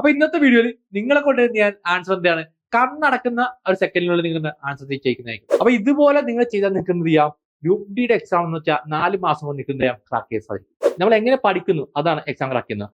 അപ്പൊ ഇന്നത്തെ വീഡിയോയിൽ നിങ്ങളെ കൊണ്ട് ഞാൻ ആൻസർ എന്താണ് കണ്ണടക്കുന്ന ഒരു സെക്കൻഡിനുള്ളിൽ നിങ്ങൾ ആൻസർ ചെയ്യിക്കുന്നതായിരിക്കും. അപ്പൊ ഇതുപോലെ നിങ്ങൾ ചെയ്താൽ നിൽക്കുന്നത് ചെയ്യാം ഗ്രൂപ്പ് ഡിയുടെ എക്സാം എന്ന് വെച്ചാൽ 4 മാസം കൊണ്ട് നിൽക്കുന്ന ക്രാക്ക് ചെയ്യാൻ സാധിക്കും. നമ്മൾ എങ്ങനെ പഠിക്കുന്നു അതാണ് എക്സാം ക്രാക്ക് ചെയ്യുന്നത്.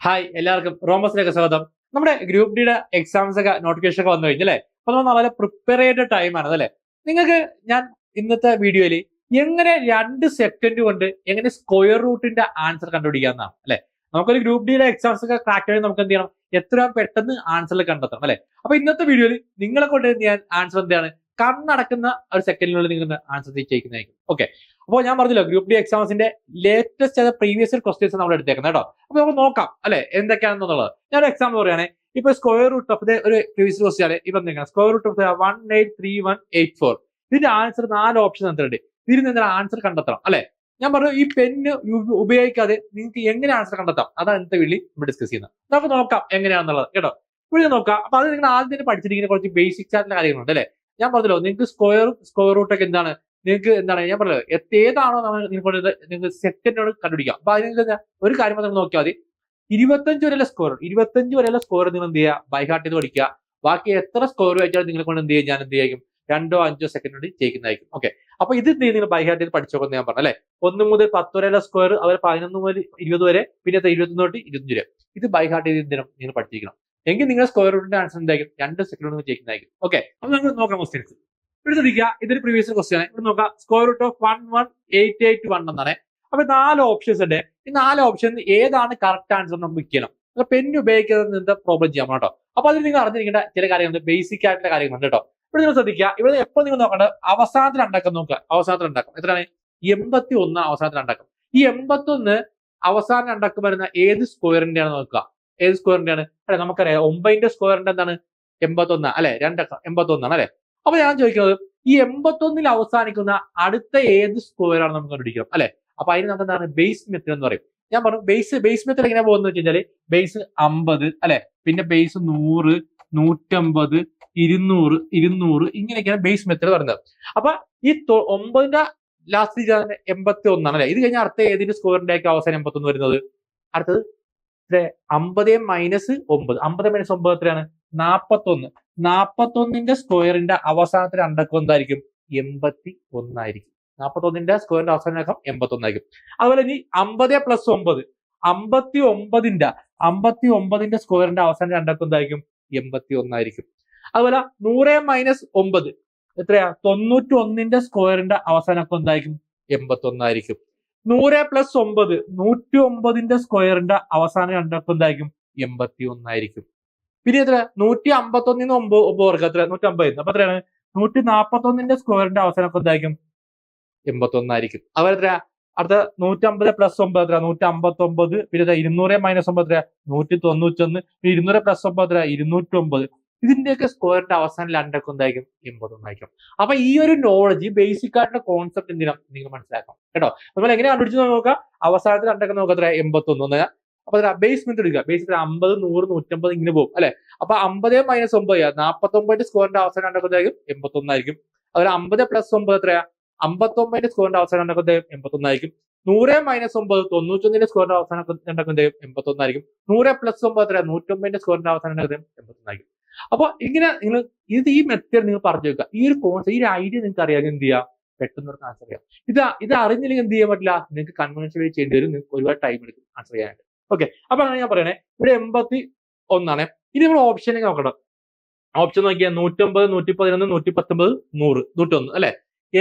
ഹായ്, എല്ലാവർക്കും റോമസിലേക്ക് സ്വാഗതം. നമ്മുടെ ഗ്രൂപ്പ് ഡിയുടെ എക്സാംസ് ഒക്കെ നോട്ടിഫിക്കേഷൻ ഒക്കെ വന്നു കഴിഞ്ഞല്ലേ? അപ്പൊ നമ്മൾ വളരെ പ്രിപ്പയർ ചെയ്ത ടൈമാണ് അതല്ലേ? നിങ്ങൾക്ക് ഞാൻ ഇന്നത്തെ വീഡിയോയിൽ എങ്ങനെ 2 സെക്കൻഡ് കൊണ്ട് എങ്ങനെ സ്ക്വയർ റൂട്ടിന്റെ ആൻസർ കണ്ടുപിടിക്കാമെന്നാണ് അല്ലെ? നമുക്കൊരു ഗ്രൂപ്പ് ഡിയുടെ എക്സാംസ് ഒക്കെ ക്രാക്ക് ചെയ്യാൻ നമുക്ക് എന്ത് ചെയ്യണം, എത്രയും പെട്ടെന്ന് ആൻസറിൽ കണ്ടെത്തണം അല്ലെ? അപ്പൊ ഇന്നത്തെ വീഡിയോയിൽ നിങ്ങളെ കൊണ്ട് ഞാൻ ആൻസർ എന്താണ് കണ്ണടക്കുന്ന ഒരു സെക്കൻഡിനുള്ളിൽ നിങ്ങൾ ആൻസർ ചെയ്യിക്കുന്നതായിരിക്കും. ഓക്കെ, അപ്പോൾ ഞാൻ പറഞ്ഞല്ലോ ഗ്രൂപ്പ് ഡി എക്സാംസിന്റെ ലേറ്റസ്റ്റ് ആയ പ്രീവിയസ് ക്വസ്റ്റ്യൻസ് നമ്മൾ എടുത്തേക്കുന്നത് കേട്ടോ. അപ്പൊ നമുക്ക് നോക്കാം അല്ലെ എന്തൊക്കെയാണെന്നുള്ളത്. ഞാൻ ഒരു എക്സാമ്പിൾ പറയുകയാണെങ്കിൽ ഇപ്പൊ സ്ക്വയർ റൂട്ട് ഓഫ് ഒരു പ്രീവിയസ് ക്വസ്റ്റ്യൻ ആണ്. ഇപ്പൊ എന്തൊക്കെയാണ് സ്ക്വയർ റൂട്ട് ഓഫ് 183184. ഇതിന്റെ ആൻസർ 4 ഓപ്ഷൻ തന്നിട്ടുണ്ട്. ഇതിൽ നിന്ന് ആൻസർ കണ്ടെത്തണം അല്ലെ? ഞാൻ പറഞ്ഞു ഈ പെന്ന് ഉപയോഗിക്കാതെ നിങ്ങൾക്ക് എങ്ങനെ ആൻസർ കണ്ടെത്താം, അതാണ് ഇന്നത്തെ വീഡിയോയിൽ നമ്മൾ ഡിസ്കസ് ചെയ്യുന്നത്. നമുക്ക് നോക്കാം എങ്ങനെയാണെന്നുള്ളത് കേട്ടോ. ഇവിടെ നോക്കാം. അപ്പൊ അത് നിങ്ങൾ ആദ്യം തന്നെ പഠിച്ചിരിക്കുന്ന കുറച്ച് ബേസിക്സ് ആയിട്ടുള്ള കാര്യങ്ങളുണ്ട് അല്ലെ? ഞാൻ പറഞ്ഞല്ലോ നിങ്ങൾക്ക് സ്ക്വയർ റൂട്ട് ഒക്കെ എന്താണ്, നിങ്ങൾക്ക് എന്താണ് ഞാൻ പറഞ്ഞത് ഏതാണോ നിങ്ങൾക്ക് സെക്കൻഡോട് കണ്ടുപിടിക്കാം. അപ്പൊ അതിന് ഒരു കാര്യം നിങ്ങൾ നോക്കിയാൽ മതി. 25 വരെയുള്ള സ്കോർ നിങ്ങൾ എന്ത് ചെയ്യുക, ബൈഹാർട്ട് ചെയ്ത് പഠിക്കുക. ബാക്കി എത്ര സ്കോർ വായിച്ചാലും നിങ്ങളെ കൊണ്ട് എന്ത് ചെയ്യും, ഞാൻ എന്ത് ചെയ്യും 2-5 സെക്കൻഡ് കൊണ്ട് ജയിക്കുന്നതായിരിക്കും. ഓക്കെ, അപ്പൊ ഇത് നിങ്ങൾ ബൈഹാർട്ട് ചെയ്ത് പഠിച്ചോക്കെന്ന് ഞാൻ പറഞ്ഞു അല്ലെ? 1 മുതൽ 10 വരെയുള്ള സ്ക്വയർ, അവർ 11 മുതൽ 20 വരെ, പിന്നെ 21 തൊട്ട് 25 വരെ. ഇത് ബൈഹാർട്ട് ചെയ്ത് എന്തിനും നിങ്ങൾ പഠിച്ചിരിക്കണം. എങ്കിൽ നിങ്ങൾ സ്ക്വയർ റൂട്ടിന്റെ ആൻസർ എന്തായിരിക്കും, 2 സെക്കൻഡ് കൊണ്ട് ജയിക്കുന്നതായിരിക്കും. ഓക്കെ, അപ്പൊ നമുക്ക് നോക്കാം ക്വസ്റ്റ്യൻസ്. ഇവിടെ ശ്രദ്ധിക്കുക, ഇതൊരു പ്രീവിയസ് ക്വസ്റ്റ്യൻ ആണ്. ഇവിടെ നോക്കാം സ്ക്വയർ റൂട്ട് ഓഫ് 11881 എന്നാണ്. അപ്പൊ 4 ഓപ്ഷൻസ് ഉണ്ട്. ഈ 4 ഓപ്ഷൻ ഏതാണ് കറക്റ്റ് ആൻസർ നമുക്ക് വിൽക്കണം. പെന്ന് ഉപയോഗിക്കാതെ പ്രോബ്ലം ചെയ്യാം കേട്ടോ. അപ്പൊ അതിൽ നിങ്ങൾ അറിഞ്ഞിരിക്കേണ്ട ചില കാര്യങ്ങളുണ്ട്, ബേസിക് ആയിട്ടുള്ള കാര്യങ്ങളുണ്ട് കേട്ടോ. ഇവിടെ നിങ്ങൾ ശ്രദ്ധിക്കുക, ഇവിടെ എപ്പോൾ നിങ്ങൾ നോക്കേണ്ടത് അവസാനത്തിൽ ഉണ്ടാക്കാൻ നോക്കുക. അവസാനത്തിൽ ഉണ്ടാക്കും എത്രയാണ്, 81 അവസാനത്തിൽ ഉണ്ടാക്കും. ഈ 81 അവസാനം ഉണ്ടാക്കും വരുന്ന ഏത് സ്ക്വയറിന്റെ ആണ് നോക്കുക. ഏത് സ്ക്വയറിന്റെ ആണ് അല്ലെ? നമുക്കറിയാം 9ന്റെ സ്ക്വയറിന്റെ എന്താണ് 81 അല്ലെ? 2 81 ആണ് അല്ലെ? അപ്പൊ ഞാൻ ചോദിക്കുന്നത് ഈ 81 അവസാനിക്കുന്ന അടുത്ത ഏത് സ്ക്വയർ ആണ് നമുക്ക് കണ്ടുപിടിക്കണം അല്ലെ? അപ്പൊ അതിന് നമുക്ക് എന്താണ് ബേസ് മെത്തേഡ് എന്ന് പറയും. ഞാൻ പറഞ്ഞു ബേസ് മെത്തേഡ് എങ്ങനെ പോകുന്നത് വെച്ച് കഴിഞ്ഞാല് ബേസ് 50 അല്ലെ, പിന്നെ ബേസ് 100, 150, 200, 200 ഇങ്ങനെയൊക്കെയാണ് ബേസ് മെത്തേഡ് പറയുന്നത്. അപ്പൊ ഈ 9ന്റെ ലാസ്റ്റ് 81 ആണ് അല്ലെ? ഇത് കഴിഞ്ഞാൽ അടുത്ത ഏതിന്റെ സ്ക്വയറിന്റെ ആയിരിക്കും അവസാനം 81 വരുന്നത്? അടുത്തത് 50 മൈനസ് 9. 50 മൈനസ് 9 എത്രയാണ്? 41. 41ന്റെ സ്ക്വയറിന്റെ അവസാനത്തെ രണ്ടക്കം എന്തായിരിക്കും? 81 ആയിരിക്കും. 41ന്റെ സ്ക്വയറിന്റെ അവസാന അക്കം 81 ആയിരിക്കും. അതുപോലെ ഇനി 50 പ്ലസ് 9, 59ന്റെ സ്ക്വയറിന്റെ അവസാന രണ്ടക്കം എന്തായിരിക്കും? 81 ആയിരിക്കും. അതുപോലെ 100 മൈനസ് 9 എത്രയാ? 91ന്റെ സ്ക്വയറിന്റെ അവസാന അക്കം എന്തായിരിക്കും? 81 ആയിരിക്കും. 100 പ്ലസ് 9, 109ന്റെ സ്ക്വയറിന്റെ അവസാന രണ്ടക്കം എന്തായിരിക്കും? 81 ആയിരിക്കും. പിന്നെ എത്ര? 151 9 എത്ര? 150. അപ്പൊ എത്രയാണ്? 141ന്റെ സ്ക്വയറിന്റെ അവസാനം എന്തായിരിക്കും? 81 ആയിരിക്കും. അതുപോലെ എത്ര? അടുത്ത 150 പ്ലസ് 9 എത്ര? 159. പിന്നെ 200 മൈനസ് 9 എത്ര? 191. 200 പ്ലസ് 9 എത്ര? 209. ഇതിന്റെയൊക്കെ സ്ക്വയറിന്റെ അവസാനം രണ്ടക്കം എന്തായിരിക്കും? 81 ആയിരിക്കും. അപ്പൊ ഈ ഒരു നോളജ് ബേസിക് ആയിട്ടുള്ള കോൺസെപ്റ്റ് എന്തിനാണ് നിങ്ങൾ മനസ്സിലാക്കണം കേട്ടോ. അതുപോലെ എങ്ങനെ കണ്ടുപിടിച്ച് നോക്കാം, അവസാനത്തിൽ രണ്ടക്കം നോക്കാം എത്ര? 81. അപ്പൊ ബേസ് മെത്തേഡ് എടുക്കുക. ബേസ് 50, 100, 150 ഇങ്ങനെ പോകും അല്ലെ? അപ്പൊ 50 മൈനസ് 9 49ന്റെ സ്കോറിന്റെ അവസാനം രണ്ടക്കം എന്തായിരിക്കും? 81 ആയിരിക്കും. അതുപോലെ 50 പ്ലസ് 9 എത്രയാ? 59ന്റെ സ്കോറിന്റെ അവസാനം രണ്ടക്കം 81 ആയിരിക്കും. 100 മൈനസ് 9 91ന്റെ സ്കോറിന്റെ അവസാനം രണ്ടക്കം 81 ആയിരിക്കും. 100 പ്ലസ് 9 എത്രയാ? 109ന്റെ സ്കോറിന്റെ അവസാനം 81 ആയിരിക്കും. അപ്പൊ ഇങ്ങനെ നിങ്ങൾ ഈ മെത്തേഡ് നിങ്ങൾ പറഞ്ഞു വെക്കുക. ഈ ഒരു കോൺസെപ്റ്റ്, ഈ ഒരു ഐഡിയ നിങ്ങൾക്ക് അറിയാൻ എന്ത് ചെയ്യാം, പെട്ടെന്ന് ആൻസർ ചെയ്യാം. ഇത് അറിഞ്ഞില്ലെങ്കിൽ എന്ത് ചെയ്യാൻ പറ്റില്ല, നിങ്ങൾക്ക് കൺവെൻഷൻ വഴി ചെയ്യേണ്ടി വരും. നിങ്ങൾക്ക് ഒരുപാട് ടൈം എടുക്കും ആൻസർ ചെയ്യാനായിട്ട്. ഓക്കെ, അപ്പൊ അങ്ങനെ ഞാൻ പറയണേ, ഇവിടെ 81 ആണ്. ഇനി നമ്മൾ ഓപ്ഷനിലേക്ക് നോക്കണം. ഓപ്ഷൻ നോക്കിയാൽ 150, 111, 119, 100, 101 അല്ലെ?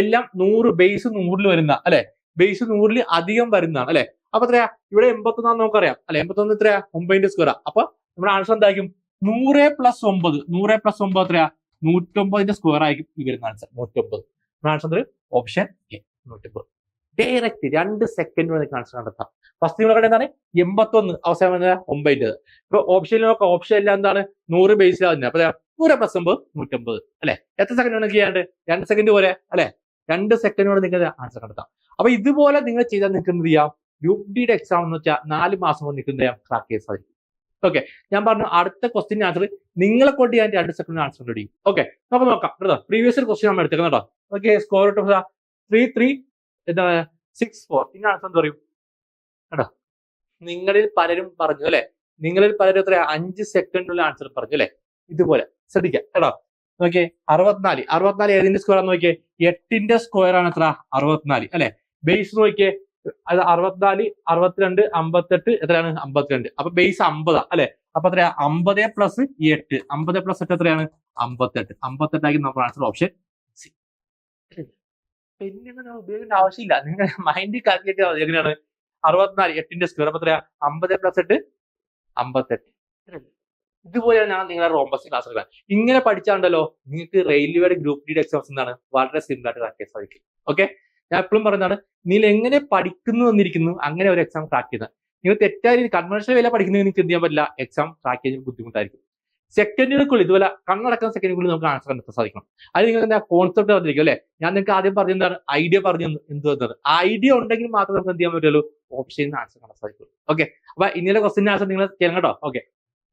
എല്ലാം 100 ബേസ് 100ൽ വരുന്ന അല്ലെ? ബേസ് 100ൽ അധികം വരുന്നതാണ് അല്ലെ? അപ്പൊ എത്രയാ? ഇവിടെ 81 നമുക്കറിയാം അല്ലെ? 81 എത്രയാ? 9ന്റെ സ്ക്വയർ. അപ്പൊ നമ്മുടെ ആൻസർ എന്തായിരിക്കും? 100 പ്ലസ് 9. 100 പ്ലസ് 9 എത്രയാ? 109ന്റെ സ്ക്വയർ ആയിരിക്കും ഈ വരുന്ന answer 109. Answer option A 109. Direct 2 second വരെ ആൻസർ കണ്ടെത്താം. ഫസ്റ്റ് നിങ്ങൾ കണ്ട എന്താണ്? 81 അവസാനം 9ന്റെ. ഇപ്പൊ ഓപ്ഷനിൽ നോക്കാം. ഓപ്ഷൻ എല്ലാം എന്താണ്? 100 ബേസിലാണ്. അപ്പൊ 100 പ്ലസ് 9 109 അല്ലെ? എത്ര സെക്കൻഡ് വേണം ചെയ്യാണ്ട്? 2 സെക്കൻഡ് പോലെ അല്ലെ? 2 സെക്കൻഡ് കൊണ്ട് നിങ്ങൾക്ക് ആൻസർ കണ്ടെത്താം. അപ്പൊ ഇതുപോലെ നിങ്ങൾ ചെയ്താൽ നിൽക്കുന്നത് ചെയ്യാം ഗ്രൂപ്പ് ഡിയുടെ എക്സാം എന്ന് വെച്ചാൽ 4 മാസം കൊണ്ട് നിൽക്കുന്ന ക്രാക്ക് ചെയ്യാൻ സാധിക്കും. ഓക്കെ, ഞാൻ പറഞ്ഞു അടുത്ത ക്വസ്റ്റ്യൻ ആൻസർ നിങ്ങളെ കൊണ്ട് ഞാൻ 2 സെക്കൻഡ് ആൻസർ കണ്ടുപിടിക്കും. ഓക്കെ, നമുക്ക് നോക്കാം കേട്ടോ. പ്രീവിയസ് ക്വസ്റ്റ്യൻ നമ്മൾ എടുത്തേക്കണം കേട്ടോ. ഓക്കെ, സ്ക്വയർ റൂട്ട് ഓഫ് 3364 ഇതിന്റെ ആൻസർ എന്ത് പറയും കേട്ടോ? നിങ്ങളിൽ പലരും പറഞ്ഞു അല്ലെ, നിങ്ങളിൽ പലരും എത്ര 5 സെക്കൻഡിനുള്ള ആൻസർ പറഞ്ഞു അല്ലെ. ഇതുപോലെ ശ്രദ്ധിക്കാം കേട്ടോ. നോക്കിയേ, 64 ഏതിന്റെ സ്ക്വയർ ആണ് നോക്കിയേ, 8ന്റെ സ്ക്വയർ ആണ് എത്ര, 64 അല്ലെ. ബേസ് നോക്കിയേ, അത് 64, 62, 58 എത്രയാണ്, 52. അപ്പൊ ബേസ് 50 അല്ലെ. അപ്പൊ എത്രയാ, 50 പ്ലസ് 8, 50 പ്ലസ് 8 എത്രയാണ്, 58. 58 ആയിരിക്കും നമ്മുടെ ആൻസർ, ഓപ്ഷൻ സി. പിന്നെ ഉപയോഗിക്കേണ്ട ആവശ്യമില്ല, നിങ്ങൾ മൈൻഡിൽ കാൽക്കുലേറ്റ് ചെയ്താൽ എങ്ങനെയാണ്, 64 8ന്റെ സ്ക്വയർ അപ്പൊ എത്രയാ, 50 പ്ലസ് 8 58. ഇതുപോലെയാണ് ഞാൻ നിങ്ങളെ റോംബസ് ക്ലാസ് എടുക്കാൻ. ഇങ്ങനെ പഠിച്ചാണ്ടല്ലോ നിങ്ങൾക്ക് റെയിൽവേയുടെ ഗ്രൂപ്പ് ഡി എക്സാംസ് എന്താണ് വളരെ സിമ്പിൾ ആയിട്ട് ക്രാക്ക് ചെയ്യാൻ സാധിക്കും. ഓക്കെ, ഞാൻ എപ്പോഴും പറയുന്നതാണ്, നിങ്ങൾ എങ്ങനെ പഠിക്കുന്നു എന്നിരിക്കുന്നു അങ്ങനെ ഒരു എക്സാം ക്രാക്ക് ചെയ്യുന്നത്. നിങ്ങൾ തെറ്റായ രീതി കൺവെൻഷണൽ വില പഠിക്കുന്നത് നിങ്ങൾക്ക് എന്ത് ചെയ്യാൻ പറ്റില്ല, എക്സാം ക്രാക്ക് ചെയ്യാൻ ബുദ്ധിമുട്ടായിരിക്കും. സെക്കൻഡുകൾക്കുള്ളിൽ ഇതുപോലെ കണ്ണടക്കുന്ന സെക്കൻഡുകളിൽ നമുക്ക് ആൻസർ കണ്ടെത്താൻ സാധിക്കണം. അത് നിങ്ങൾക്ക് എന്താ കോൺസെപ്റ്റ് പറഞ്ഞിരിക്കും അല്ലെ. ഞാൻ നിങ്ങൾക്ക് ആദ്യം പറഞ്ഞെന്താണ്, ഐഡിയ പറഞ്ഞു എന്ത് വന്നത്, ഐഡിയ ഉണ്ടെങ്കിൽ മാത്രമേ നമുക്ക് എന്ത് ചെയ്യാൻ പറ്റുള്ളൂ, ഓപ്ഷനിൽ ആൻസർ കണ്ടെത്താൻ സാധിക്കുള്ളൂ. ഓക്കെ, അപ്പൊ ഇന്നലെ ക്വസ്റ്റിന്റെ ആൻസർ നിങ്ങൾ ചെയ്യണം കേട്ടോ. ഓക്കെ,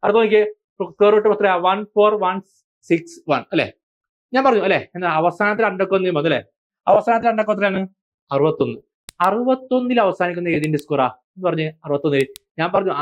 അടുത്ത നോക്കിയേ, സ്ക്വയർ റൂട്ട് എത്രയാ, 14161 അല്ലെ. ഞാൻ പറഞ്ഞു അല്ലെ, എന്താ അവസാനത്തെ രണ്ടൊക്കെ ഒന്ന് മതി അല്ലെ. അവസാനത്തെ രണ്ടൊക്കെ എത്രയാണ്, 61. 61 അവസാനിക്കുന്ന ഏതിന്റെ സ്ക്വയറാ എന്ന് പറഞ്ഞ് 61. ഞാൻ പറഞ്ഞു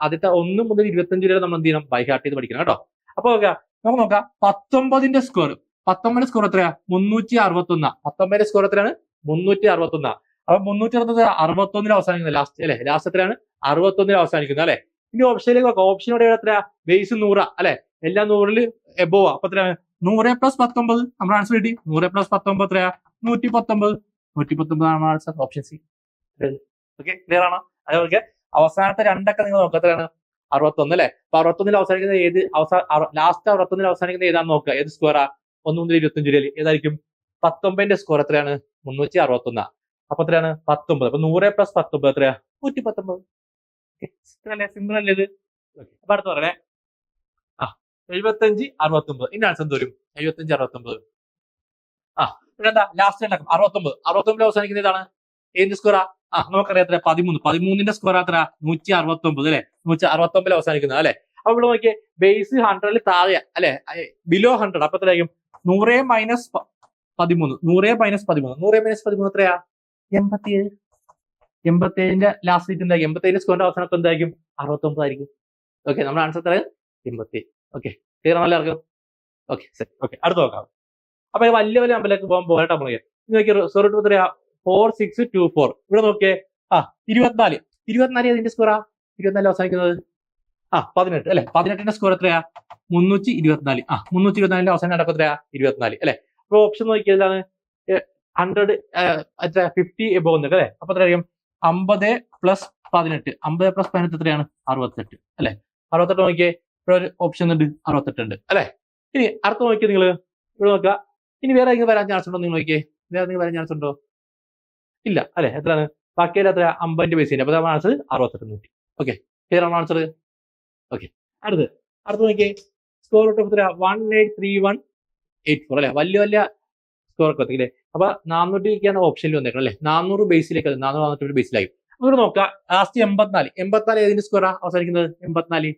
ആദ്യത്തെ 1 മുതൽ 25 വരെ നമ്മൾ എന്ത് ചെയ്യണം, ബൈ ഹാർട്ട് ചെയ്ത് പഠിക്കണം കേട്ടോ. അപ്പൊ നമുക്ക് നോക്കാം, 19ന്റെ സ്ക്വയർ, 19 സ്ക്വയർ എത്രയാ, 361. 19ന്റെ സ്ക്വയർ എത്രയാണ്, 361. അപ്പൊ 361 61 അവസാനിക്കുന്നത് ലാസ്റ്റ് അല്ലെ. ലാസ്റ്റ് എത്രയാണ്, 61 അവസാനിക്കുന്നത് അല്ലെ. ഇനി ഓപ്ഷനിലേക്ക് നോക്കാം. ഓപ്ഷനോടെ എത്രയാ, ബേസ് 100 അല്ലെ, എല്ലാം 100ൽ എബോവ്. അപ്പൊ എത്രയാണ്, 100 പ്ലസ് 19 നമ്മുടെ ആൻസർ കിട്ടി. 100 പ്ലസ് 19 എത്രയാ, 119. 119 ആണ് answer, option C. Okay, clear ആണോ? അതുപോലെ അവസാനത്തെ രണ്ടൊക്കെ നിങ്ങൾ നോക്കുക, എത്രയാണ്, 61 അല്ലെ. അപ്പൊ 61 അവസാനിക്കുന്ന ഏത്, ലാസ്റ്റ് 61 അവസാനിക്കുന്ന ഏതാണെന്ന് നോക്കുക, ഏത് സ്ക്വയറാ, 1 മുതൽ 25 വരെ ഏതായിരിക്കും, 19ന്റെ സ്ക്വയർ എത്രയാണ്, 361. അപ്പൊ എത്രയാണ്, 19. അപ്പൊ 100 പ്ലസ് 19 എത്രയാ, 119. സിമ്പിൾ അല്ലേ ഇത്. അപ്പൊ അടുത്ത് പറയണേ, 75 69. ഇനി ആൻസർ എന്ത് വരും, 75 69. പിന്നെന്താ ലാസ്റ്റ് ഉണ്ടാക്കും, 69. 69 അവസാനിക്കുന്ന ഏതാണ്, ഏത് സ്ക്വയറാ, നമുക്കറിയാം എത്ര, 13. 13ന്റെ സ്ക്വയർ എത്ര, 169 അല്ലെ. 169 അവസാനിക്കുന്നത് അല്ലെ. അപ്പൊ ഇവിടെ നോക്കിയേ, ബേസ് 100ൽ താഴെ അല്ലെ, ബിലോ 100. അപ്പൊ എത്രയായിരിക്കും, 100 മൈനസ് 13. 100 മൈനസ് 13. 100 മൈനസ് 13 എത്രയാ, 87. 87ന്റെ ലാസ്റ്റ് ഡേറ്റ് എന്താ, 87ന്റെ സ്ക്വയറിന്റെ അവസാനത്ത് എന്തായിരിക്കും, 69 ആയിരിക്കും. ഓക്കെ, നമ്മുടെ ആൻസർ എത്ര, 87. ഓക്കെ, ക്ലിയർ ആണല്ലോ എല്ലാവർക്കും. ഓക്കെ, ശരി. ഓക്കെ, അടുത്ത് നോക്കാം. അപ്പൊ വലിയ വലിയ നമ്പറിലേക്ക് പോകാൻ പോകട്ടെ. നമ്മൾ നോക്കിയ സോറി എത്രയാ, 4624. ഇവിടെ നോക്കിയേ, 24. 24 ഏതിന്റെ സ്ക്വയറാ, 24 അവസാനിക്കുന്നത് 18 അല്ലെ. 18ന്റെ സ്ക്വയർ എത്രയാ, 324. 324ന്റെ അവസാനം നടക്കും എത്രയാ, 24 അല്ലെ. അപ്പൊ ഓപ്ഷൻ നോക്കിയതാണ് 100 എത്ര, 50 എബോവ് എന്നൊക്കെ അല്ലെ. അപ്പൊ എത്രയായിരിക്കും, 50 പ്ലസ് 18. 50 പ്ലസ് 18 എത്രയാണ്, 68 അല്ലെ. 68 നോക്കിയേ, ഇവിടെ ഒരു ഓപ്ഷൻ ഉണ്ട്, 68 ഉണ്ട് അല്ലെ. ഇനി അടുത്ത നോക്കിയാൽ നിങ്ങൾ ഇവിടെ നോക്കുക, ഇനി വേറെ ഏതെങ്കിലും വരാൻ ചാൻസ് ഉണ്ടോ നിങ്ങൾ നോക്കിയേ, വേറെ ഏതെങ്കിലും വരാൻ ചാൻസ് ഉണ്ടോ, ഇല്ല അല്ലെ. എത്രയാണ്, ബാക്കിയെല്ലാം എത്ര, 50ന്റെ ബേസ് ചെയ്യുന്നത്. അപ്പൊ ആൻസർ 68 കിട്ടി. ഓക്കെ, ക്ലിയർ ആണ് ആൻസർ. ഓക്കെ, അടുത്ത് നോക്കിയേ, സ്കോർ റൂട്ട് എത്ര, 183184 അല്ലെ. വലിയ വലിയ സ്കോർ ഒക്കെ എത്തില്ലേ. അപ്പൊ 400 ഓപ്ഷനിൽ വന്നേക്കണം അല്ലെ. 400 ബേസിലേക്ക്, 400 ബേസിലായി. ഇവിടെ നോക്കുക, ലാസ്റ്റ് 84 ഏതിന്റെ സ്കോറാ അവസാനിക്കുന്നത്, 84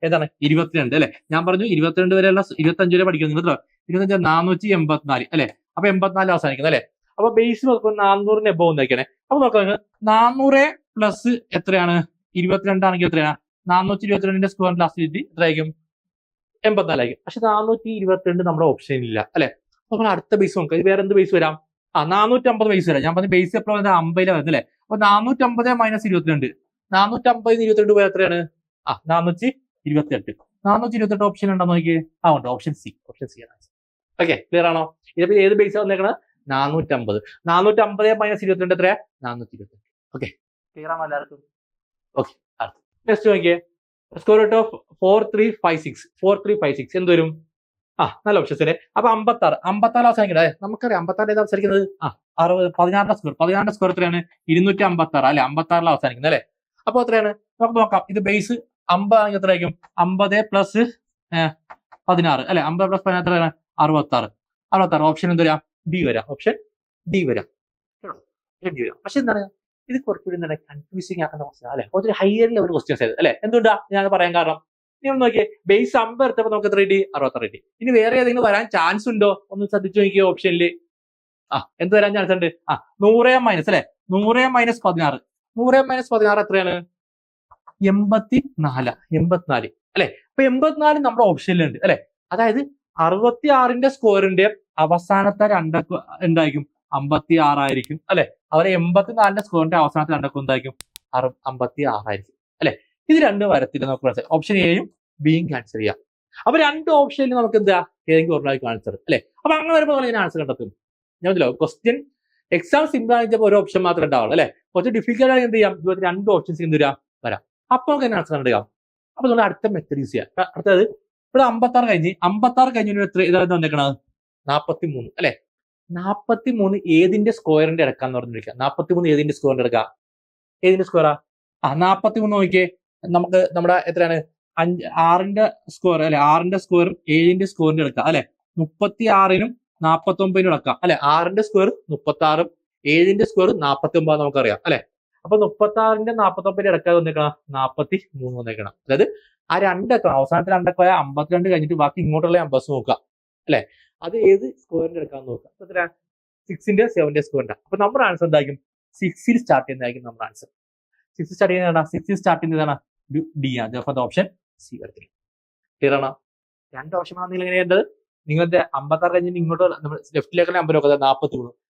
ഏതാണ്, 22 അല്ലെ. ഞാൻ പറഞ്ഞു 22 വരെയുള്ള 25 വരെ പഠിക്കുന്നത് നിങ്ങൾ 25 484 അല്ലെ. അപ്പൊ 84 അവസാനിക്കുന്നത് അല്ലെ. അപ്പൊ ബേസ് നോക്കുമ്പോൾ 400ന് എബോവ് ഉണ്ടാക്കിയാണേ. അപ്പൊ നോക്കാം, 400 പ്ലസ് എത്രയാണ്, 22 ആണെങ്കിൽ എത്രയാണ്, 422ന്റെ സ്ക്വയർ ലാസ്റ്റ് കിട്ടി എത്രയായിരിക്കും, 84 ആയിരിക്കും. പക്ഷെ 422 നമ്മുടെ ഓപ്ഷൻ ഇല്ല അല്ലെ. അപ്പൊ നമ്മൾ അടുത്ത ബേസ് നോക്കാം, ഇത് വേറെ എന്ത് ബേസ് വരാം, 450 ബേസ് വരാം. ഞാൻ പറഞ്ഞ ബേസ് എപ്പോഴും 50 വരുന്നത് അല്ലെ. അപ്പൊ 450 മൈനസ് 22, 450 22 പോയാൽ എത്രയാണ്, 428. 428 ഓപ്ഷൻ ഉണ്ടോ നോക്കിയേ, ഉണ്ട്, ഓപ്ഷൻ സി. ഓപ്ഷൻ സി ആണ്. ഓക്കെ, ക്ലിയർ ആണോ? ഇതിപ്പോ ഏത് ബേസ് വന്നേക്കണത്, 450. 450 മൈനസ് 22 എത്രയാ, 428. ഓക്കെ, ക്ലിയർ ആണോ എല്ലാവർക്കും? ഓക്കെ, നെക്സ്റ്റ് നോക്കിയേ, സ്ക്വയർ റൂട്ട് ഓഫ് 4356 എന്ത് വരും, നല്ല ഓപ്ഷൻസ് അല്ലേ. അപ്പൊ 56 അവസാനിക്കട്ടെ. നമുക്കറിയാം 56 ഏതാ അവസാനിക്കുന്നത്, 16ന്റെ സ്ക്വയർ എത്രയാണ്, 256 അല്ലെ. 56 അവസാനിക്കുന്നത് അല്ലെ. അപ്പൊ എത്രയാണ്, നമുക്ക് നോക്കാം. ഇത് ബേസ് 50 ആണെങ്കിൽ എത്രയായിരിക്കും, 50 പ്ലസ് 16 അല്ലെ. 50 പ്ലസ് 16 എത്രയാണ്, 66. ഓപ്ഷൻ എന്ത് വരാം, ഡി വരാം. ഓപ്ഷൻ ഡി വരാം. പക്ഷെ എന്താണ്, ഇത് കുറച്ചുകൂടി എന്താണ് കൺഫ്യൂസിങ് ആക്കുന്ന ക്വസ്റ്റ്യൻ അല്ലെ. കുറച്ച് ഹയർ ലെവൽ ക്വസ്റ്റ്യൻസ് ആയത് അല്ലെ. എന്തുകൊണ്ടാ ഞാൻ പറയാൻ കാരണം, നിങ്ങൾ നോക്കിയേ, ബേസ് 50 എടുത്തപ്പോൾ നമുക്ക് എത്ര കിട്ടി, 66 കിട്ടി. ഇനി വേറെ ഏതെങ്കിലും വരാൻ ചാൻസ് ഉണ്ടോ, ഒന്ന് ശ്രദ്ധിച്ചു നോക്കിയ ഓപ്ഷനിൽ. എന്ത് വരാൻ ചാൻസ് ഉണ്ട്, 100 മൈനസ് അല്ലെ. 100 മൈനസ് 16. 100 മൈനസ് 16 എത്രയാണ്, എൺപത്തിനാല് അല്ലെ. അപ്പൊ 84 നമ്മുടെ ഓപ്ഷനിലുണ്ട് അല്ലെ. അതായത് 66ന്റെ സ്കോറിന്റെ അവസാനത്തെ രണ്ടക്കം എന്തായിരിക്കും? 56 ആയിരിക്കും അല്ലെ. അവരെ 84ന്റെ സ്കോറിന്റെ അവസാനത്തെ രണ്ടക്കം എന്തായിരിക്കും? 56 ആയിരിക്കും അല്ലെ. ഇത് രണ്ടും വരത്തില്ല. നമുക്ക് മനസ്സിലായി. ഓപ്ഷൻ എയും ബിയും ക്യാൻസൽ ചെയ്യാം. അപ്പൊ രണ്ട് ഓപ്ഷനിൽ നമുക്ക് എന്താ ഏതെങ്കിലും ഒരെണ്ണമായിരിക്കും ആൻസർ അല്ലെ. അപ്പൊ അങ്ങനെ വരുമ്പോൾ നമ്മൾ ആൻസർ കണ്ടെത്തും. ഞാൻ ക്വസ്റ്റ്യൻ എക്സാം സിമ്പിൾ ആയിട്ട് ഒരു ഓപ്ഷൻ മാത്രമേ ഉണ്ടാവുള്ളൂ അല്ലെ. കുറച്ച് ഡിഫിക്കൽട്ട് ആയി എന്ത് ചെയ്യാം? ഇതുപോലെ രണ്ട് ഓപ്ഷൻസ് എന്ത് വരാം. അപ്പൊ നമുക്ക് തന്നെ ആൻസർ കണ്ടെടുക്കാം. അപ്പൊ നമ്മൾ അടുത്ത മെത്തേഡ് യൂസ് ചെയ്യാം. അടുത്തത് ഇവിടെ 56 കഴിഞ്ഞ് എത്ര ഇതായിരുന്നു വന്നേക്കണത്? 43 അല്ലെ. 43 ഏതിന്റെ സ്ക്വയറിന്റെ ഇടക്കാന്ന് പറഞ്ഞിരിക്കുക. 43 ഏതിന്റെ സ്ക്വയറിന്റെ ഇടക്ക? ഏതിന്റെ സ്ക്വയറാ? 43 നോക്കിയേ. നമുക്ക് നമ്മുടെ എത്രയാണ്? 6ന്റെ സ്ക്വയർ അല്ലെ. 6ന്റെ സ്ക്വയറും 7ന്റെ സ്ക്വയറിന്റെ ഇടക്ക അല്ലെ. 36നും 49നും ഇടക്കാം അല്ലെ. 6ന്റെ സ്ക്വയർ 36ഉം 7ന്റെ സ്ക്വയർ 49 നമുക്കറിയാം അല്ലെ. അപ്പൊ 36ന്റെ 49ന്റെ ഇടക്കാതെ വന്നേക്കണം 43 വന്നേക്കണം. അതായത് ആ രണ്ടക്കം അവസാനത്തെ രണ്ടക്കമായ 52 കഴിഞ്ഞിട്ട് ബാക്കി ഇങ്ങോട്ടുള്ള നമ്പേഴ്സ് നോക്കുക അല്ലെ. അത് ഏത് സ്ക്വയറിന്റെ എടുക്കാന്ന് നോക്കുക. അപ്പൊ എത്ര? 6ന്റെ 7ന്റെ സ്ക്വയറിന്റെ. അപ്പൊ നമ്മുടെ ആൻസർ എന്തായിരിക്കും? 6ൽ സ്റ്റാർട്ട് ചെയ്യുന്നതായിരിക്കും നമ്മുടെ ആൻസർ. 6 സ്റ്റാർട്ട് ചെയ്യുന്നതാണ്. 6ൽ സ്റ്റാർട്ട് ചെയ്യുന്നതാണ് ഡി ആണ്. അപ്പൊ ഓപ്ഷൻ സി വരത്തില്ല. ക്ലിയർ ആണോ? രണ്ട് ഓപ്ഷൻ ആണെങ്കിൽ എങ്ങനെയുണ്ട്? നിങ്ങളുടെ 56 കഴിഞ്ഞിട്ട് ഇങ്ങോട്ട് നമ്മൾ ലെഫ്റ്റിലേക്കുള്ള നമ്പർ നോക്കുക.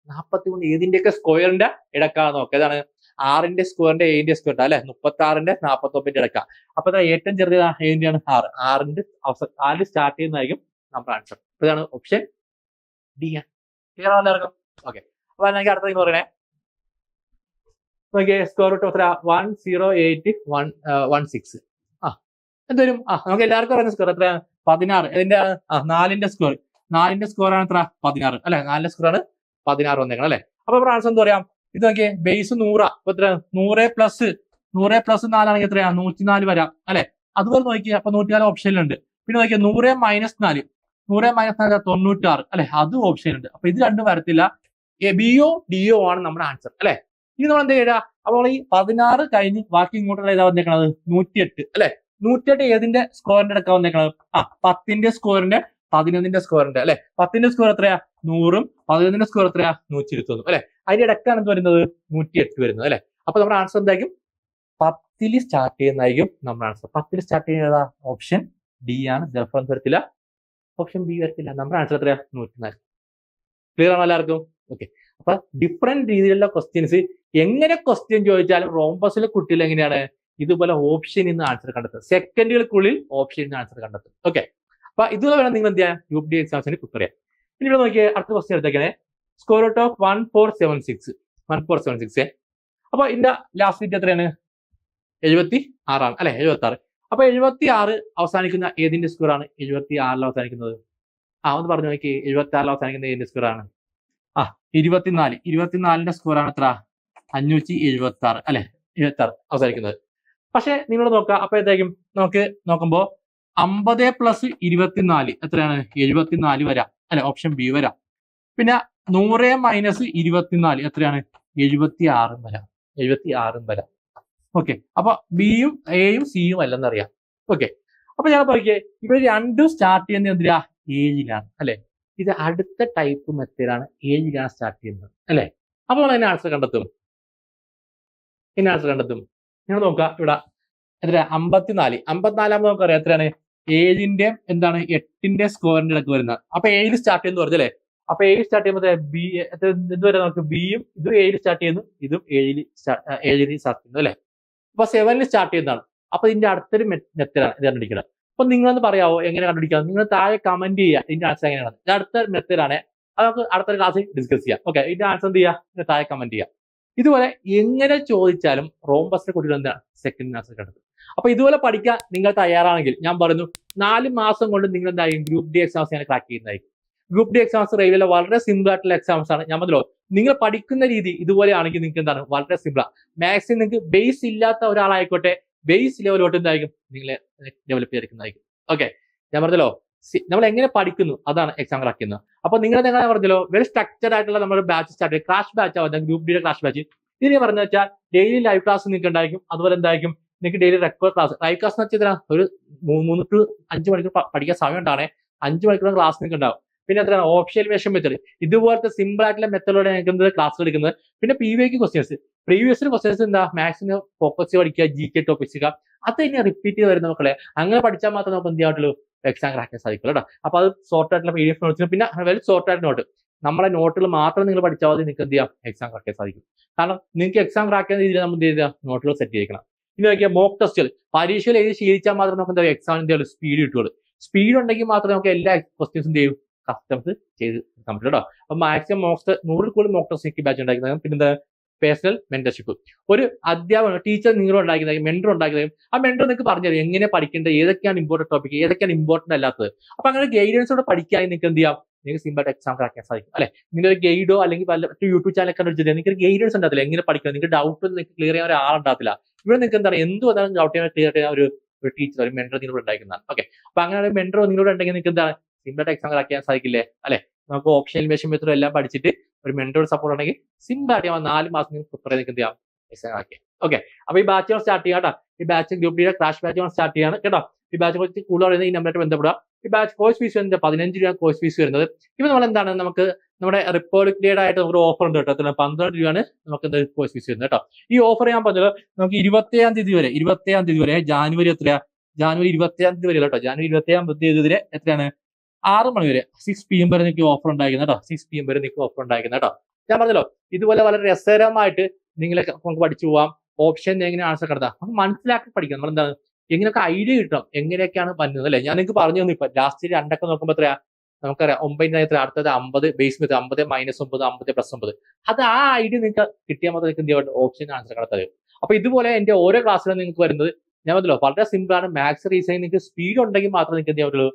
43 ഏതിന്റെയൊക്കെ സ്ക്വയറിന്റെ ഇടക്കാന്ന് നോക്കുക. ഏതാണ്? 6ന്റെ സ്ക്വയറിന്റെ 7ന്റെ സ്ക്വയർ അല്ലെ. 36ന്റെ 49ന്റെ ഇടക്ക. അപ്പൊ ഏറ്റവും ചെറിയ ഏതിന്റെയാണ്? 6ന്റെ 6ൽ സ്റ്റാർട്ട് ചെയ്യുന്നതായിരിക്കും നമ്മുടെ ആൻസർ. അപ്പൊ ഇതാണ് ഓപ്ഷൻ ഡി ആണ്. ക്ലിയർ ആണോ എല്ലാവർക്കും? ഓക്കെ. അപ്പൊ എനിക്ക് അടുത്ത നിങ്ങൾ പറയണേ. നോക്കിയേ, സ്ക്വയർ റൂട്ട് എത്ര? 10816. എന്തായാലും നമുക്ക് എല്ലാവർക്കും അറിയുന്ന സ്ക്വയർ എത്ര? 16. ഇതിന്റെ 4ന്റെ സ്ക്വയർ. 4ന്റെ സ്ക്വയർ ആണ് എത്ര? 16 അല്ലെ. 4ന്റെ സ്ക്വയർ ആണ് 16 വന്നേക്കണം അല്ലെ. അപ്പൊ നമ്മുടെ ആൻസർ എന്താ പറയാം? ഇത് നോക്കിയേ, ബേസ് 100. അപ്പൊ എത്ര? 100 പ്ലസ് 4 ആണെങ്കിൽ എത്രയാ? 104 വരാം അല്ലെ. അതുപോലെ നോക്കിയേ, അപ്പൊ 104 ഓപ്ഷനിലുണ്ട്. പിന്നെ നോക്കിയേ 100 മൈനസ് 4 96 അല്ലെ. അതും ഓപ്ഷനുണ്ട്. അപ്പൊ ഇത് രണ്ടും വരത്തില്ല. ബിയോ ഡിയോ ആണ് നമ്മുടെ ആൻസർ അല്ലെ. ഇനി നമ്മൾ എന്താ ചെയ്യുക? അപ്പോൾ ഈ 16 കഴിഞ്ഞ് ബാക്കി ഇങ്ങോട്ടുള്ള ഏതാ വന്നേക്കണത്? 108 അല്ലെ. 108 ഏതിന്റെ സ്ക്വയറിന്റെ ഇടക്ക വന്നേക്കണത്? 10ന്റെ സ്ക്വയറിന്റെ 11ന്റെ സ്ക്വയറിന്റെ അല്ലെ. 10ന്റെ സ്ക്വയർ എത്രയാ? 100ഉം 11ന്റെ സ്ക്വയർ എത്രയാ? 121 അല്ലെ. അതിന്റെ ഇടക്കാണ് എന്ത് വരുന്നത്? 108 വരുന്നത് അല്ലെ. അപ്പൊ നമ്മുടെ ആൻസർ എന്തായിരിക്കും? 10ൽ സ്റ്റാർട്ട് ചെയ്യുന്നതായിരിക്കും നമ്മുടെ ആൻസർ. 10ൽ സ്റ്റാർട്ട് ചെയ്യുന്നത് ഓപ്ഷൻ ഡി ആണ്. റെഫറൻസ് വരത്തില്ല. ഓപ്ഷൻ ബി വരത്തില്ല. നമ്മുടെ ആൻസർ എത്രയാ? 104. ക്ലിയർ ആണോ എല്ലാവർക്കും? ഓക്കെ. അപ്പൊ ഡിഫറെന്റ് രീതിയിലുള്ള ക്വസ്റ്റ്യൻസ് എങ്ങനെ ക്വസ്റ്റ്യൻ ചോദിച്ചാലും റോംബസിലെ കുട്ടികൾ എങ്ങനെയാണ് ഇതുപോലെ ഓപ്ഷൻ നിന്ന് ആൻസർ കണ്ടെത്തും. സെക്കൻഡുകൾക്കുള്ളിൽ ഓപ്ഷൻ നിന്ന് ആൻസർ കണ്ടെത്തും. ഓക്കെ. അപ്പൊ ഇതുപോലെ വേണം നിങ്ങൾ എന്ത് ചെയ്യാൻ? ഗ്രൂപ്പ് ഡി എക്സാംസിന് പ്രിപ്പയർ ചെയ്യാം. ഇനി ഇവിടെ നോക്കിയാൽ അടുത്ത ക്വസ്റ്റ്യൻ എടുത്തേക്കണേ. Square root of 1476. അപ്പൊ ഇതിന്റെ ലാസ്റ്റ് ഡിജിറ്റ് എത്രയാണ്? 76 ആണ് അല്ലെ. 76. അപ്പൊ 76 അവസാനിക്കുന്ന ഏതിന്റെ സ്ക്വയർ ആണ്? 76ൽ അവസാനിക്കുന്നത്. ഒന്ന് പറഞ്ഞു നോക്കി. 76ൽ അവസാനിക്കുന്ന ഏതിന്റെ സ്ക്വയർ ആണ്? 24. 24ന്റെ സ്ക്വയർ ആണ് എത്ര? 576 അല്ലെ. 76 അവസാനിക്കുന്നത്. പക്ഷെ നിങ്ങൾ നോക്കുക. അപ്പൊ എന്തായിരിക്കും? നമുക്ക് നോക്കുമ്പോ 50 പ്ലസ് 24 എത്രയാണ്? 74 വരാം അല്ലെ. ഓപ്ഷൻ ബി വരാം. പിന്നെ 100 മൈനസ് 24 എത്രയാണ്? 76 വരാം. 76 വരാം. ഓക്കെ. അപ്പൊ ബിയും എയും സിയും അല്ലെന്നറിയാം. ഓക്കെ. അപ്പൊ ഞാൻ പറയേ, ഇവിടെ രണ്ടും സ്റ്റാർട്ട് ചെയ്യുന്നത് എന്തിനാ? 7ലാണ് അല്ലെ. ഇത് അടുത്ത ടൈപ്പ് മെത്തേഡാണ്. 7ലാണ് സ്റ്റാർട്ട് ചെയ്യുന്നത് അല്ലെ. അപ്പൊ നമ്മൾ അതിന്റെ ആൻസർ കണ്ടെത്തും. നിങ്ങൾ നോക്കുക. ഇവിടെ എത്ര? 54. 54 നമുക്കറിയാം എത്രയാണ്? 7ന്റെ എന്താണ്? 8ന്റെ സ്ക്വയറിന്റെ ഇടയ്ക്ക് വരുന്നത്. അപ്പൊ 7ൽ സ്റ്റാർട്ട് ചെയ്യുന്നു പറഞ്ഞല്ലേ. അപ്പൊ 7 സ്റ്റാർട്ട് ചെയ്യുമ്പോൾ ബി എന്ത് വരെ? നമുക്ക് ബിയും ഇതും 7ൽ സ്റ്റാർട്ട് ചെയ്യുന്നു, ഇതും 7ൽ സ്റ്റാർട്ട് ചെയ്യുന്നു അല്ലെ. അപ്പൊ 7ൽ സ്റ്റാർട്ട് ചെയ്യുന്നതാണ്. അപ്പൊ ഇതിന്റെ അടുത്തൊരു മെത്തേഡാണ് ഇത് കണ്ടുപിടിക്കുന്നത്. അപ്പൊ നിങ്ങളൊന്ന് പറയാവോ എങ്ങനെ കണ്ടുപിടിക്കാം? നിങ്ങൾ താഴെ കമന്റ് ചെയ്യുക ഇതിന്റെ ആൻസർ എങ്ങനെയാണ്. ഇത് അടുത്ത മെത്തേഡാണ്. അത് നമുക്ക് അടുത്തൊരു ക്ലാസ്സിൽ ഡിസ്കസ് ചെയ്യാം. ഓക്കെ. ഇതിന്റെ ആൻസർ എന്ത് ചെയ്യുക? താഴെ കമന്റ് ചെയ്യുക. ഇതുപോലെ എങ്ങനെ ചോദിച്ചാലും റോംബസിലെ കുട്ടികൾ എന്താണ്? സെക്കൻഡ് ആൻസർ കണ്ടെത്തും. അപ്പൊ ഇതുപോലെ പഠിക്കാൻ നിങ്ങൾ തയ്യാറാണെങ്കിൽ ഞാൻ പറയുന്നു 4 മാസം കൊണ്ട് നിങ്ങൾ എന്തായാലും ഗ്രൂപ്പ് ഡി എക്സാംസ് ഞാൻ ക്രാക്ക് ചെയ്യുന്നതായിരിക്കും. ഗ്രൂപ്പ് ഡി എക്സാംസ് റെയിൽവേയിലെ വളരെ സിമ്പിൾ ആയിട്ടുള്ള എക്സാംസ് ആണ്. ഞാൻ പറഞ്ഞല്ലോ, നിങ്ങൾ പഠിക്കുന്ന രീതി ഇതുപോലെ ആണെങ്കിൽ നിങ്ങൾക്ക് എന്താണ്? വളരെ സിമ്പിളാണ്. മാക്സിമം നിങ്ങൾക്ക് ബേസ് ഇല്ലാത്ത ഒരാളായിക്കോട്ടെ ബേസ് ലെവലോട്ട് എന്തായിരിക്കും നിങ്ങളെ ഡെവലപ്പ് ചെയ്തിരിക്കുന്നതായിരിക്കും. ഓക്കെ. ഞാൻ പറഞ്ഞല്ലോ, നമ്മൾ എങ്ങനെ പഠിക്കുന്നു അതാണ് എക്സാം ക്രാക്ക് ചെയ്യുന്നത്. അപ്പൊ നിങ്ങൾ എങ്ങനെ പറഞ്ഞല്ലോ, വെരി സ്ട്രക്ചർഡ് ആയിട്ടുള്ള നമ്മുടെ ബാച്ച് സ്റ്റാർട്ട് ചെയ്യും. ക്രാഷ് ബാച്ച് ആവുന്നത് ഗ്രൂപ്പ് ഡിയുടെ ക്രാഷ് ബാച്ച്. ഇതിന് പറഞ്ഞു വെച്ചാൽ ഡെയിലി ലൈവ് ക്ലാസ് നിങ്ങൾക്ക് ഉണ്ടായിരിക്കും. അതുപോലെ എന്തായിരിക്കും? നിങ്ങൾക്ക് daily record class. Live class എന്ന് വെച്ചാൽ ഒരു 3 to 5 മണിക്കൂർ പഠിക്കാൻ സമയം ഉണ്ടാണേ. 5 മണിക്കൂർ ക്ലാസ് നിങ്ങൾക്ക് ഉണ്ടാവും. പിന്നെ എത്രയാണ് ഓപ്ഷൻ എലിമിനേഷൻ മെത്തേഡ്. ഇതുപോലത്തെ സിമ്പിൾ ആയിട്ടുള്ള മെത്തേഡിലൂടെ ഞങ്ങൾക്ക് ക്ലാസ് എടുക്കുന്നത്. പിന്നെ PVQ ക്വസ്റ്റ്യൻസ്, പ്രീവിയസ് ക്വസ്റ്റ്യൻസ് എന്താ മാത്സിന് ഫോക്കസ് പഠിക്കുക, GK ടോപ്പിക്സ് അത് തന്നെ റിപ്പീറ്റ് ചെയ്ത് വരുന്ന മക്കളെ. അങ്ങനെ പഠിച്ചാൽ മാത്രമേ നമുക്ക് എന്ത് ചെയ്യാറുള്ളൂ, എക്സാം ക്രാക്കാൻ സാധിക്കുള്ളൂ കേട്ടോ. അപ്പൊ അത് ഷോർട്ട് ആയിട്ടുള്ള PDF നോട്ട്സിന് പിന്നെ വെൽ ഷോർട്ട് ആയിട്ട് നോട്ട് നമ്മളെ നോട്ടുകൾ മാത്രം നിങ്ങൾ പഠിച്ചാൽ മതി, നിങ്ങൾക്ക് എന്ത് ചെയ്യാം എക്സാം ക്രാക്കാൻ സാധിക്കും. കാരണം നിങ്ങൾക്ക് എക്സാം ക്രാക്കുന്ന രീതിയിൽ നമ്മൾ എന്ത് ചെയ്യുക, നോട്ടുകൾ സെറ്റ് ചെയ്യിക്കണം. ഇനി നോക്കിയാൽ മോക്ക് ടെസ്റ്റുകൾ പരീക്ഷയിൽ എഴുതി ശീലിച്ചാൽ മാത്രമേ നമുക്ക് എന്താ എക്സാമിന് എന്തെങ്കിലും സ്പീഡ് കിട്ടുള്ളൂ. സ്പീഡ് ഉണ്ടെങ്കിൽ മാത്രമേ നമുക്ക് എല്ലാ ക്വസ്റ്റ്യൻസും എന്ത് ചെയ്യും കസ്റ്റംസ് ചെയ്ത് എടുക്കാൻ പറ്റും കേട്ടോ. അപ്പൊ മാക്സിമം മോക്ക് 100 കൂടുതൽ മോക്ക് ടെസ്റ്റ് ബാച്ച് ഉണ്ടാക്കുന്നത്. പിന്നെ പേഴ്സണൽ മെന്റർഷിപ്പ്, ഒരു അധ്യാപകൻ ടീച്ചർ നിങ്ങൾ ഉണ്ടാക്കുന്നതായും മെന്റർ ഉണ്ടാക്കുന്നതായും ആ മെന്റർ നിങ്ങൾക്ക് പറഞ്ഞുതരും എങ്ങനെ പഠിക്കേണ്ടത്, ഏതൊക്കെയാണ് ഇമ്പോർട്ടന്റ് ടോപ്പിക്, ഏതൊക്കെയാണ് ഇമ്പോർട്ടന്റ് അല്ലാത്തത്. അപ്പൊ അങ്ങനെ ഗൈഡൻസോടെ പഠിക്കുകയാണെങ്കിൽ നിങ്ങൾക്ക് എന്ത് ചെയ്യാം, നിങ്ങൾക്ക് സിമ്പിൾ എക്സാം ക്രാക്കാൻ സാധിക്കും അല്ലെ. നിങ്ങളുടെ ഒരു ഗൈഡോ അല്ലെങ്കിൽ യൂട്യൂബ് ചാനലൊക്കെ കണ്ടുപിടിച്ചിട്ട് നിങ്ങൾക്ക് ഗൈഡൻസ് ഉണ്ടാകത്തില്ല, എങ്ങനെ പഠിക്കണം, നിങ്ങൾക്ക് ഡൗട്ട് നിങ്ങൾക്ക് ക്ലിയർ ചെയ്യാൻ ഒരാളുണ്ടാകത്തില്ല. ഇവിടെ നിങ്ങൾക്ക് എന്താണ് എന്ത് വന്നാലും ഡൗട്ട് ചെയ്യാൻ ക്ലിയർ ചെയ്യാൻ ഒരു ടീച്ചർ, ഒരു മെന്റർ നിങ്ങളോട് ഉണ്ടാക്കുന്നതാണ്. ഓക്കെ, അപ്പൊ അങ്ങനെ ഒരു മെന്റർ നിങ്ങളോട് ഉണ്ടെങ്കിൽ നിങ്ങൾക്ക് എന്താണ് സിമ്പിൾ എക്സാം ക്രാക്കാൻ സാധിക്കില്ലേ അല്ലെ. നമുക്ക് ഓപ്ഷൻ എലിമിനേഷൻ മെത്തേഡ് എല്ലാം പഠിച്ചിട്ട് ഒരു മെന്ററോട് സപ്പോർട്ട് ഉണ്ടെങ്കിൽ സിമ്പിൾ ആയിട്ട് 4 മാസം നിങ്ങൾ പ്രിപ്പയർ ചെയ്ത് എന്ത് ചെയ്യാം എക്സാം ക്രാക്കാം. ഓക്കെ, അപ്പൊ ഈ ബാച്ച് സ്റ്റാർട്ട് ചെയ്യാം കേട്ടോ. ഈ ബാച്ച് ഗ്രൂപ്പ് ഡിയുടെ ക്രാഷ് ബാച്ച് സ്റ്റാർട്ട് ചെയ്യാണ് കേട്ടോ. ഈ ബാച്ച് കുറച്ച് കൂടുതൽ ഈ നമ്പറായിട്ട് ബന്ധപ്പെടുക. ഈ ബാച്ച് കോഴ്സ് ഫീസ് വരുന്നത് 15 രൂപ കോഴ്സ് ഫീസ് വരുന്നത്. ഇപ്പൊ നമ്മൾ എന്താണ് നമുക്ക് നമ്മുടെ റിപ്പബ്ലിക് ഡേയുടെ ആയിട്ട് ഒരു ഓഫർ ഉണ്ട് കേട്ടോ. 12 രൂപയാണ് നമുക്ക് കോഴ്സ് ഫീസ് വരുന്നത് കേട്ടോ. ഈ ഓഫർ ഞാൻ പറഞ്ഞത് നമുക്ക് 21-ാം തീയതി വരെ ജാനുവരി എത്രയാ, ജാനുവരി 21-ാം തീയതി വരെ കേട്ടോ. ജാനുവരി 21-ാം തീയതി വരെ എത്രയാണ് 6 മണി വരെ 6 PM വരെ നിങ്ങൾക്ക് ഓഫർ ഉണ്ടായിരിക്കുന്നത് കേട്ടോ. 6 PM വരെ നിങ്ങൾക്ക് ഓഫർ ഉണ്ടായിരിക്കുന്നത് കേട്ടോ. ഞാൻ പറഞ്ഞല്ലോ ഇതുപോലെ വളരെ രസകരമായിട്ട് നിങ്ങളെ നമുക്ക് പഠിച്ചു പോവാം. ഓപ്ഷൻ എങ്ങനെ ആൻസർ കിടത്താം നമുക്ക് മനസ്സിലാക്കി പഠിക്കാം. നമ്മൾ എന്താണ് എങ്ങനെയൊക്കെ ഐഡിയ കിട്ടണം, എങ്ങനെയൊക്കെയാണ് വരുന്നത് അല്ലെ. ഞാൻ നിങ്ങൾക്ക് പറഞ്ഞു തന്നു. ഇപ്പൊ ലാസ്റ്റ് 2 നോക്കുമ്പോൾ എത്രയാ നമുക്കറിയാം 9 എത്ര, അടുത്തത് 50 ബേസ് മെത്തേഡ് 50 - 9 50 + 9. അത് ആ ഐഡിയ നിങ്ങൾക്ക് കിട്ടിയാൽ മാത്രമേ നിങ്ങൾക്ക് എന്ത് ചെയ്യാൻ ഓപ്ഷൻ ആൻസർ കിടത്താൻ. അപ്പൊ ഇതുപോലെ എന്റെ ഓരോ ക്ലാസ്സിലും നിങ്ങൾക്ക് വരുന്നത് ഞാൻ പറഞ്ഞല്ലോ വളരെ സിമ്പിൾ ആണ്. മാത്സ് റീസണിങ് നിങ്ങൾക്ക് സ്പീഡ് ഉണ്ടെങ്കിൽ മാത്രമേ നിങ്ങൾക്ക് എന്ത് ചെയ്യാൻ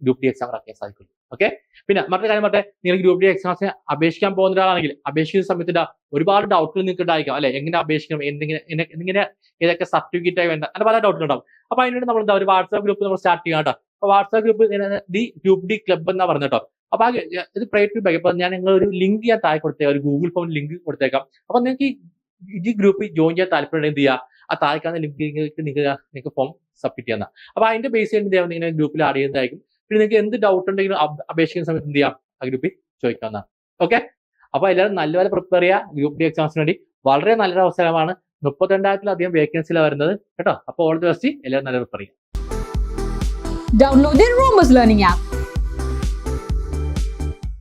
ഗ്രൂപ്പ് ഡി എക്സാം ക്രാക്കാൻ സാധിക്കുള്ളൂ. ഓക്കെ, പിന്നെ മറ്റൊരു കാര്യം പറഞ്ഞെ, നിങ്ങൾ ഗ്രൂപ്പ് ഡി എക്സാംസിന് അപേക്ഷിക്കാൻ പോകുന്ന ഒരാളാണെങ്കിൽ അപേക്ഷിക്കുന്ന സമയത്ത് ഒരുപാട് ഡൗട്ടുകൾ നിങ്ങൾക്ക് ഉണ്ടായിരിക്കും അല്ലെ. എങ്ങനെ അപേക്ഷിക്കണം, എന്തെങ്കിലും ഏതൊക്കെ സർട്ടിഫിക്കറ്റ് ആയി വേണ്ട, അങ്ങനെ പല ഡൗട്ടുകൾ ഉണ്ടാവും. അപ്പൊ അതിനോട് നമ്മൾ എന്താ ഒരു വാട്സ്ആപ്പ് ഗ്രൂപ്പ് നമ്മൾ സ്റ്റാർട്ട് ചെയ്യാം കേട്ടോ. അപ്പൊ WhatsApp group the group D club എന്നാ പറഞ്ഞു കേട്ടോ. അപ്പൊ ഇത് പ്രൈവറ്റ് ബാഗ്. അപ്പൊ ഞാൻ നിങ്ങൾ ഒരു ലിങ്ക് ഞാൻ താഴെ കൊടുത്തേക്കാം, ഒരു ഗൂഗിൾ ഫോം ലിങ്ക് കൊടുത്തേക്കാം. അപ്പൊ നിങ്ങൾക്ക് ഈ ഗ്രൂപ്പിൽ ജോയിൻ ചെയ്യാൻ താല്പര്യം എന്ത് ചെയ്യുക, ആ താഴെക്കാവുന്ന ലിങ്ക് നിങ്ങൾക്ക് ഫോം സബ്മിറ്റ് ചെയ്യുന്ന. അപ്പൊ അതിന്റെ ബേസ് ചെയ്ത് നിങ്ങൾ ഗ്രൂപ്പിൽ ആഡ് ചെയ്യുന്നതായിരിക്കും. പിന്നെ നിങ്ങൾക്ക് എന്ത് ഡൗട്ട് ഉണ്ടെങ്കിലും അപേക്ഷിക്കുന്ന സമയത്ത് എന്ത് ചെയ്യാം ആ ഗ്രൂപ്പിൽ ചോദിക്കാവുന്നതാണ്. ഓക്കെ, അപ്പൊ എല്ലാവരും നല്ലപോലെ പ്രിപ്പയർ ചെയ്യുക. ഗ്രൂപ്പ് ഡി എക്സാംസിന് വേണ്ടി വളരെ നല്ലൊരു അവസരമാണ്. 32,000-ലധികം വേക്കൻസിയിലാണ് വരുന്നത് കേട്ടോ. അപ്പോൾ ഓൾ ദി ബെസ്റ്റ്, എല്ലാവരും നല്ല പ്രിപ്പയർ ചെയ്യുക. Download the Rhombus Learning app.